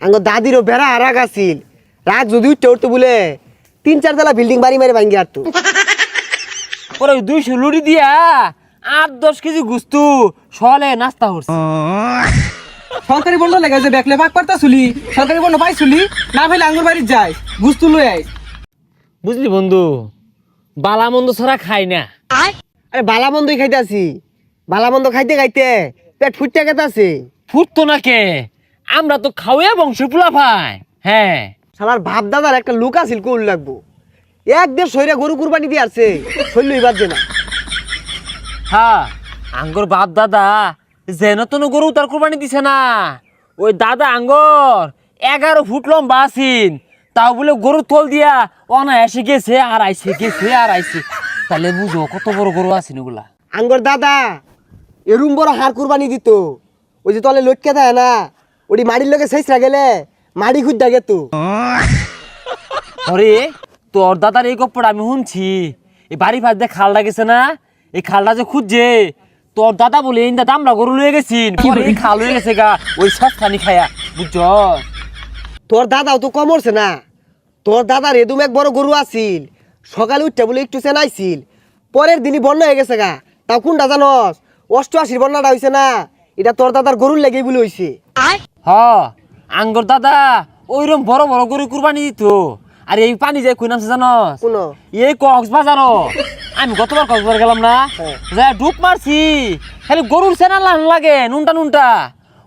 আঙ্গ দাদিরও বেড়া আর রাগ আছিল রাগ যদি উঠতে উঠতে বলে 3-4 তলা বিল্ডিং বাড়ি মারে ভাঙ্গি আর তো পরে 200 লুড়ি দিয়া 8-10 কেজি গুস্তু সলে নাস্তা হচ্ছে। সরকারি বন্ধ লেগে যে দেখলে পাক পারতা চুলি সরকারি বন্ধ পাইছুলি না ভাইলে আঙ্গুর বাড়ি যাই গুস্তু লই আই। বুঝলি বন্ধু, বালা মন্দ ছাড়া খাই না। আরে বালা মন্দই খাইতে আছি, বালা মন্দ খাইতে খাইতে পেট ফুটতে গেতে আছে। ফুটতো না কে, আমরা তো খাওয়া বংশ পোলা ভাই। হ্যাঁ শালার বাপ দাদার একটা লোক আছিল কোল লাগবো, একদের শরীরে গরু কুরবানি দিয়ে আসছে শৈল এবার যে না। হ্যাঁ আঙ্গর বাপ দাদা যেন তো গরু তার কুরবানি দিছে না। ওই দাদা আঙ্গর 11 ফুট লম্বা আছিন, তাও বলে গরু তোল দিয়া অনায়াসে গেছে আর আইছে গেছে আর আইছে। তাহলে বুঝো কত বড় গরু আছিন ওগুলা। আঙ্গর দাদা এরুম বড় হার কুরবানি দিত, ওই যে তলে লটকে থাকে না ওটি মাড়ির লোকে শেষরা গেলে মাড়ি খুঁজ থাকে তো। আরে তোর দাদার এই গপ্পটা আমি শুনছি। এই বাড়ি ফাঁস দিয়ে খালটা গেছে না, এই খালটা যে খুঁজছে তোর দাদা বলে এই দাদা আমরা গরু লয়ে গেছিন, পরে এই খাল হয়ে গেছে গা ওই সস্তানি খায়া। বুঝছ তোর দাদাও তো কমরছে না, তোর দাদার এদুম এক বড় গরু আছিল, সকালে উঠতে বলে একটু চেনাইছিল, পরের দিনই বন্যা হয়ে গেছে গা। তাও কোনটা জানস? 88 বন্যাটা হয়েছে না, এটা তোর দাদার গরুর লেগেই বলে হয়েছে। হ আঙ্গর দাদা ওইরকম বড় বড় গরু কুরবানি দিত। আর এই পানি যায় কই নামছে জানস? কোন এই কক্সবাজার। আমি গতবার কক্সবাজার গেলাম না, যা ডুব মারছি, খালি গরুর সেনা লান লাগে নুনটা নুনটা।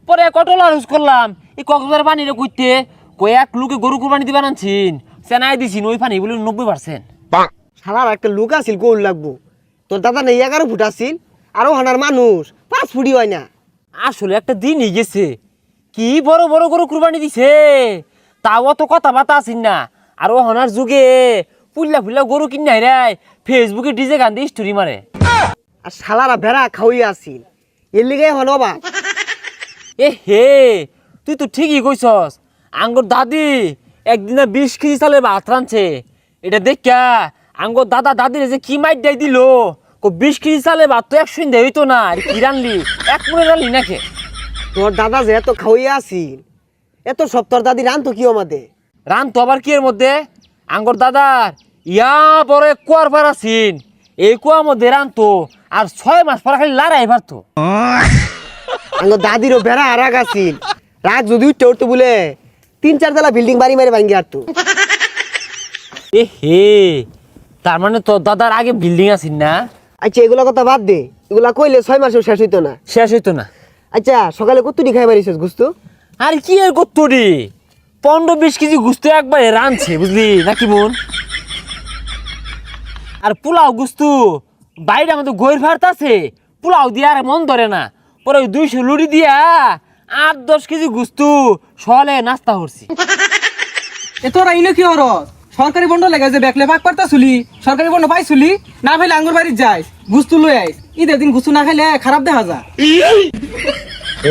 পরে কটলা ইউজ করলাম এই কক্সবাজার পানিরে কইতে কই এক লোকে গরু কুরবানি দিবা আনছিন, সেনাই দিছিন ওই পানি বলে 90%। শালার একটা লোক আছিল গোল লাগবো, তোর দাদা নেই 11 ফুট আছিল, আরো হানার মানুষ 5 ফুটই হয় না। আসলে একটা দিনই গেছে, কি বড় বড় গরু কুরবানি দিছে, তাও অত কথা বাতা আসিন না। আর ও হনার যুগে পুল্লা ফুল্লা গরু কিনে রায় ফেসবুকে ডিজে গান দিয়ে স্টোরি মারে। আর শালারা ভেড়া খাওয়াই আছিল, এর লিগে হন অবাক। এ হে তুই তো ঠিকই কইছস। আঙ্গর দাদি একদিন 20 কেজি চালে ভাত রাঁধছে, এটা দেখা আঙ্গর দাদা দাদির যে কি মাইট দেয় দিল। 20 কেজি চালে ভাত তো 100 দেয় হইতো না, আর কি রানলি 1 মনে রানলি নাকি? তোর দাদা যে এত খাওয়াই আছিল, এত সব তোর দাদি রান তো কি আমাদের রান তো আবার কি এর মধ্যে? আঙ্গর দাদার ইয়া বড় এক কুয়ার পার আছিন, এই কুয়ার মধ্যে রান তো আর 6 মাস পর খালি লড়াই পারতো। আঙ্গ দাদিরও বেড়া আর রাগ আছিল, রাগ যদি উঠতে উঠতে বলে 3-4 তলা বিল্ডিং বাড়ি মারে ভাঙ্গি আর তো। এ হে তার মানে তোর দাদার আগে বিল্ডিং আছিন না? আচ্ছা এগুলা কথা বাদ দে, এগুলা কইলে 6 মাসেও শেষ হইতো না। শেষ হইতো না। আচ্ছা সকালে কতটি খাই মারিছিস গুস্তু? আর কি এর কত্তরি 15-20 কেজি গুস্ত একবারে রানছে বুঝলি নাকি মন? আর পোলাও গুস্তু বাইরে আমাদের গৈর ভাত আছে, পোলাও দিয়ে আর মন ধরে না। পরে ওই 200 লুড়ি দিয়া 8-10 কেজি গুস্তু সলে নাস্তা করছি। এ তোরা ইনো কি হর সরকারি বন্ধ লেগে যে দেখলে পাক পারতা চুলি সরকারি বন্ধ পাইছুলি না ভাইলে আঙ্গুর বাড়ি যাই গুস্তু লই আই। ঈদের দিন গুস্তু না খাইলে খারাপ দেখা যায়।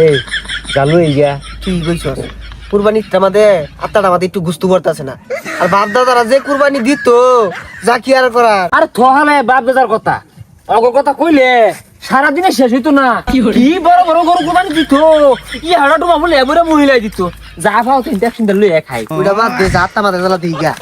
এই জানো ইয়া কি কইছস? কুরবানিটা আমাদের আত্মাটা আমাদের একটু গুস্তু করতেছে না, আর বাপ দাদারা যে কুরবানি দিত যা কি আর করার। আর থহালে বাপ বেজার কথা অগর কথা কইলে সারাদিনে শেষ হইতো না। কি বড় বড় গরু কুরবানি দিত, ই হাড়া ডুবা বলে এবারে মহিলাই দিত, যা পাও 3টা লইয়া খাই। ওইটা বাদ দে, যা আত্মা আমাদের জ্বালা দিই গা।